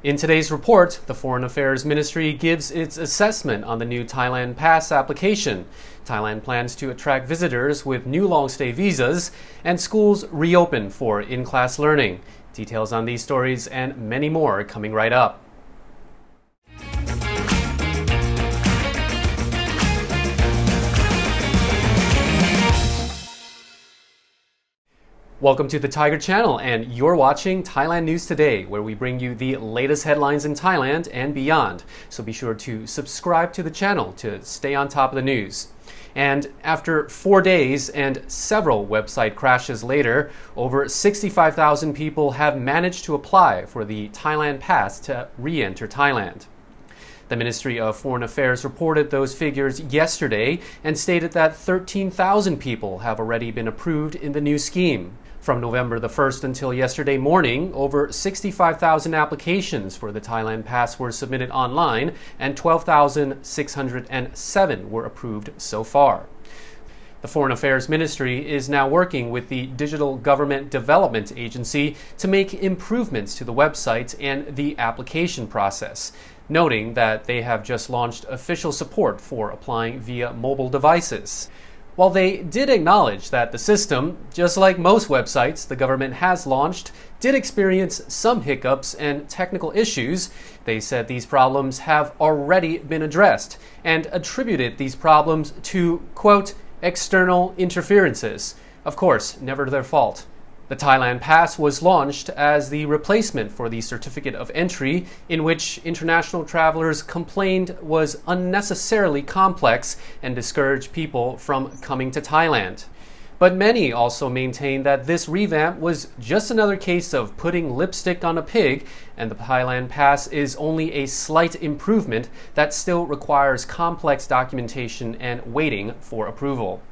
In today's report, the Foreign Affairs Ministry gives its assessment on the new Thailand Pass application. Thailand plans to attract visitors with new long-stay visas, and schools reopen for in-class learning. Details on these stories and many more coming right up. Welcome to the Tiger Channel, and you're watching Thailand News Today, where we bring you the latest headlines in Thailand and beyond. So be sure to subscribe to the channel to stay on top of the news. And after 4 days and several website crashes later, over 65,000 people have managed to apply for the Thailand Pass to re-enter Thailand. The Ministry of Foreign Affairs reported those figures yesterday and stated that 13,000 people have already been approved in the new scheme. From November the 1st until yesterday morning, over 65,000 applications for the Thailand Pass were submitted online and 12,607 were approved so far. The Foreign Affairs Ministry is now working with the Digital Government Development Agency to make improvements to the website and the application process, noting that they have just launched official support for applying via mobile devices. While they did acknowledge that the system, just like most websites the government has launched, did experience some hiccups and technical issues, they said these problems have already been addressed and attributed these problems to, quote, external interferences. Of course, never their fault. The Thailand Pass was launched as the replacement for the Certificate of Entry, in which international travelers complained was unnecessarily complex and discouraged people from coming to Thailand. But many also maintain that this revamp was just another case of putting lipstick on a pig, and the Thailand Pass is only a slight improvement that still requires complex documentation and waiting for approval.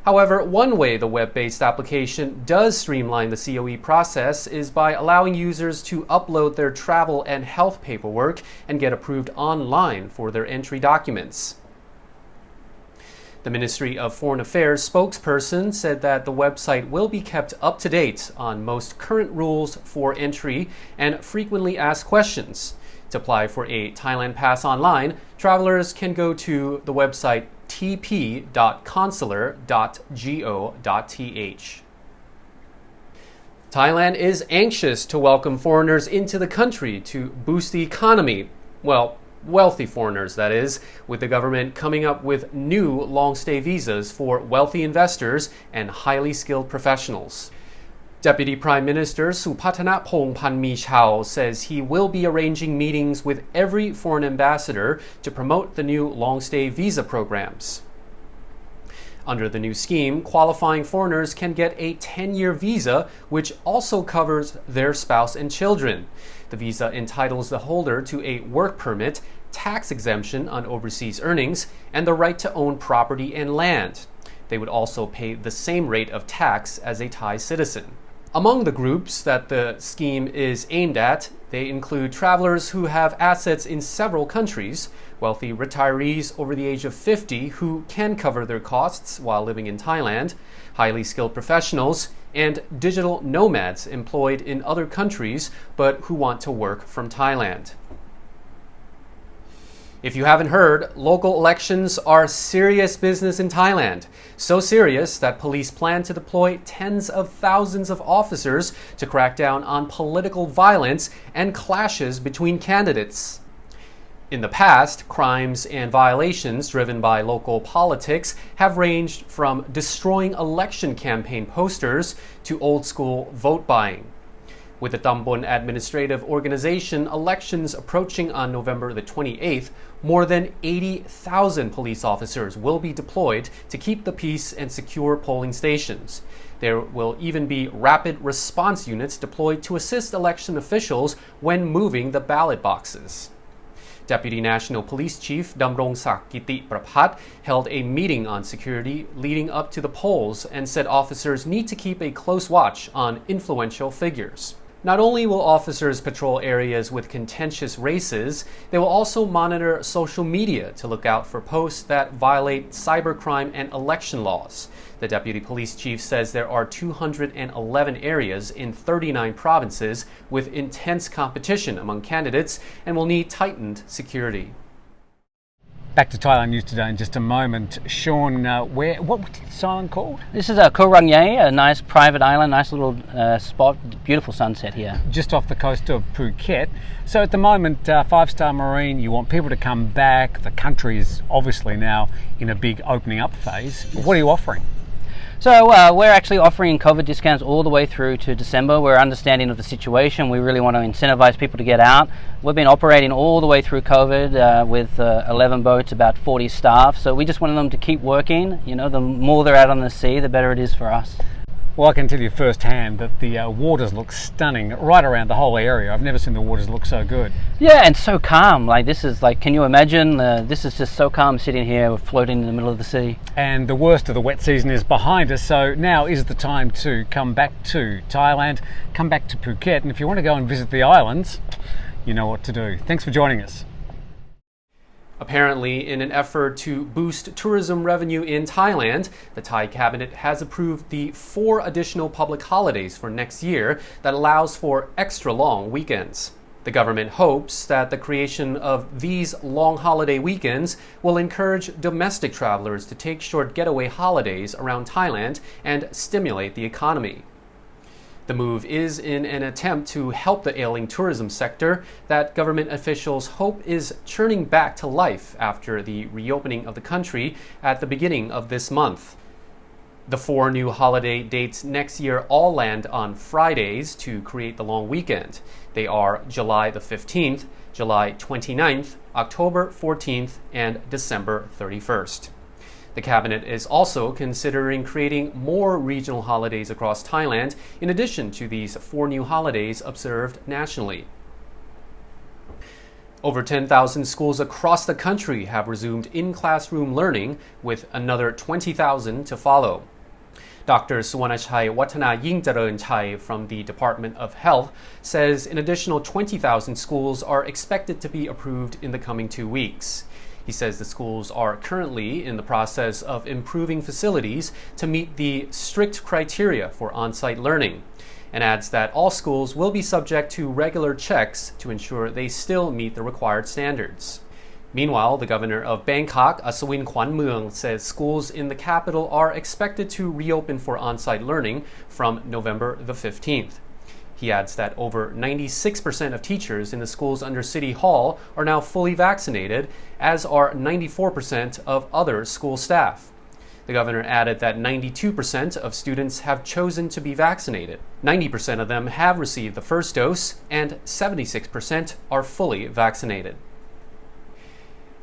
However, one way the web-based application does streamline the COE process is by allowing users to upload their travel and health paperwork and get approved online for their entry documents. The Ministry of Foreign Affairs spokesperson said that the website will be kept up to date on most current rules for entry and frequently asked questions. To apply for a Thailand Pass online, travelers can go to the website tp.consular.go.th. Thailand is anxious to welcome foreigners into the country to boost the economy. Well, wealthy foreigners, that is, with the government coming up with new long-stay visas for wealthy investors and highly skilled professionals. Deputy Prime Minister Suphatanaphong Panmeechau says he will be arranging meetings with every foreign ambassador to promote the new long-stay visa programs. Under the new scheme, qualifying foreigners can get a 10-year visa, which also covers their spouse and children. The visa entitles the holder to a work permit, tax exemption on overseas earnings, and the right to own property and land. They would also pay the same rate of tax as a Thai citizen. Among the groups that the scheme is aimed at, they include travelers who have assets in several countries, wealthy retirees over the age of 50 who can cover their costs while living in Thailand, highly skilled professionals, and digital nomads employed in other countries but who want to work from Thailand. If you haven't heard, local elections are serious business in Thailand. So serious that police plan to deploy tens of thousands of officers to crack down on political violence and clashes between candidates. In the past, crimes and violations driven by local politics have ranged from destroying election campaign posters to old-school vote buying. With the Tambon Administrative Organization elections approaching on November the 28th, more than 80,000 police officers will be deployed to keep the peace and secure polling stations. There will even be rapid response units deployed to assist election officials when moving the ballot boxes. Deputy National Police Chief Damrongsak Kiti Prapat held a meeting on security leading up to the polls and said officers need to keep a close watch on influential figures. Not only will officers patrol areas with contentious races, they will also monitor social media to look out for posts that violate cybercrime and election laws. The deputy police chief says there are 211 areas in 39 provinces with intense competition among candidates and will need tightened security. Back to Thailand News Today in just a moment. Sean, what's this island called? This is Koh Rang Ye, a nice private island, nice little spot, beautiful sunset here. Just off the coast of Phuket. So at the moment, 5-Star Marine, you want people to come back. The country is obviously now in a big opening up phase. What are you offering? So we're actually offering COVID discounts all the way through to December. We're understanding of the situation. We really want to incentivize people to get out. We've been operating all the way through COVID with 11 boats, about 40 staff. So we just wanted them to keep working. You know, the more they're out on the sea, the better it is for us. Well, I can tell you firsthand that the waters look stunning right around the whole area. I've never seen the waters look so good. Yeah, and so calm. Like this is like, can you imagine? This is just so calm sitting here floating in the middle of the sea. And the worst of the wet season is behind us, so now is the time to come back to Thailand, come back to Phuket, and if you want to go and visit the islands, you know what to do. Thanks for joining us. Apparently, in an effort to boost tourism revenue in Thailand, the Thai cabinet has approved the 4 additional public holidays for next year that allows for extra long weekends. The government hopes that the creation of these long holiday weekends will encourage domestic travelers to take short getaway holidays around Thailand and stimulate the economy. The move is in an attempt to help the ailing tourism sector that government officials hope is churning back to life after the reopening of the country at the beginning of this month. The 4 new holiday dates next year all land on Fridays to create the long weekend. They are July the 15th, July 29th, October 14th, and December 31st. The cabinet is also considering creating more regional holidays across Thailand in addition to these 4 new holidays observed nationally. Over 10,000 schools across the country have resumed in-classroom learning, with another 20,000 to follow. Dr. Suwanachai Watanayingjareunchai from the Department of Health says an additional 20,000 schools are expected to be approved in the coming 2 weeks. He says the schools are currently in the process of improving facilities to meet the strict criteria for on-site learning, and adds that all schools will be subject to regular checks to ensure they still meet the required standards. Meanwhile, the governor of Bangkok, Aswin Kwanmueang, says schools in the capital are expected to reopen for on-site learning from November the 15th. He adds that over 96% of teachers in the schools under City Hall are now fully vaccinated, as are 94% of other school staff. The governor added that 92% of students have chosen to be vaccinated. 90% of them have received the first dose, and 76% are fully vaccinated.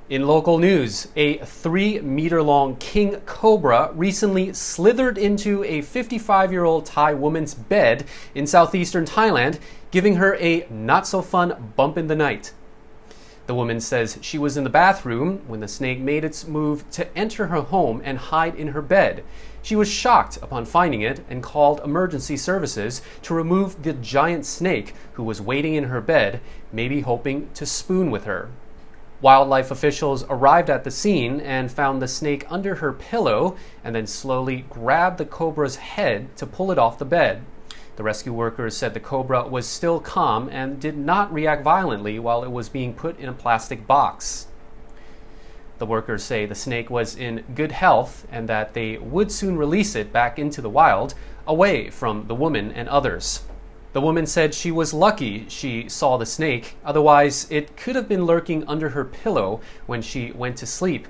In local news, a 3-meter-long king cobra recently slithered into a 55-year-old Thai woman's bed in southeastern Thailand, giving her a not-so-fun bump in the night. The woman says she was in the bathroom when the snake made its move to enter her home and hide in her bed. She was shocked upon finding it and called emergency services to remove the giant snake who was waiting in her bed, maybe hoping to spoon with her. Wildlife officials arrived at the scene and found the snake under her pillow and then slowly grabbed the cobra's head to pull it off the bed. The rescue workers said the cobra was still calm and did not react violently while it was being put in a plastic box. The workers say the snake was in good health and that they would soon release it back into the wild, away from the woman and others. The woman said she was lucky she saw the snake, otherwise it could have been lurking under her pillow when she went to sleep.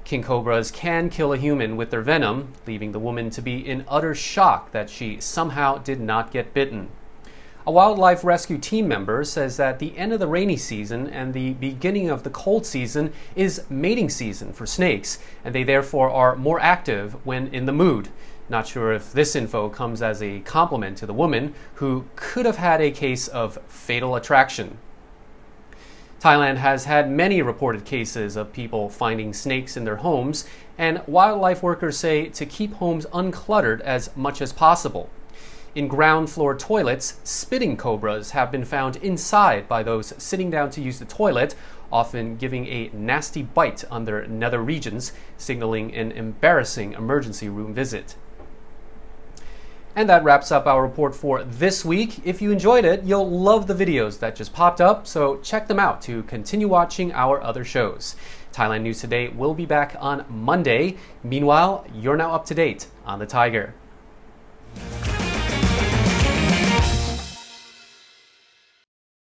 King cobras can kill a human with their venom, leaving the woman to be in utter shock that she somehow did not get bitten. A wildlife rescue team member says that the end of the rainy season and the beginning of the cold season is mating season for snakes, and they therefore are more active when in the mood. Not sure if this info comes as a compliment to the woman, who could have had a case of fatal attraction. Thailand has had many reported cases of people finding snakes in their homes, and wildlife workers say to keep homes uncluttered as much as possible. In ground floor toilets, spitting cobras have been found inside by those sitting down to use the toilet, often giving a nasty bite on their nether regions, signaling an embarrassing emergency room visit. And that wraps up our report for this week. If you enjoyed it, you'll love the videos that just popped up, so check them out to continue watching our other shows. Thailand News Today will be back on Monday. Meanwhile, you're now up to date on the Tiger.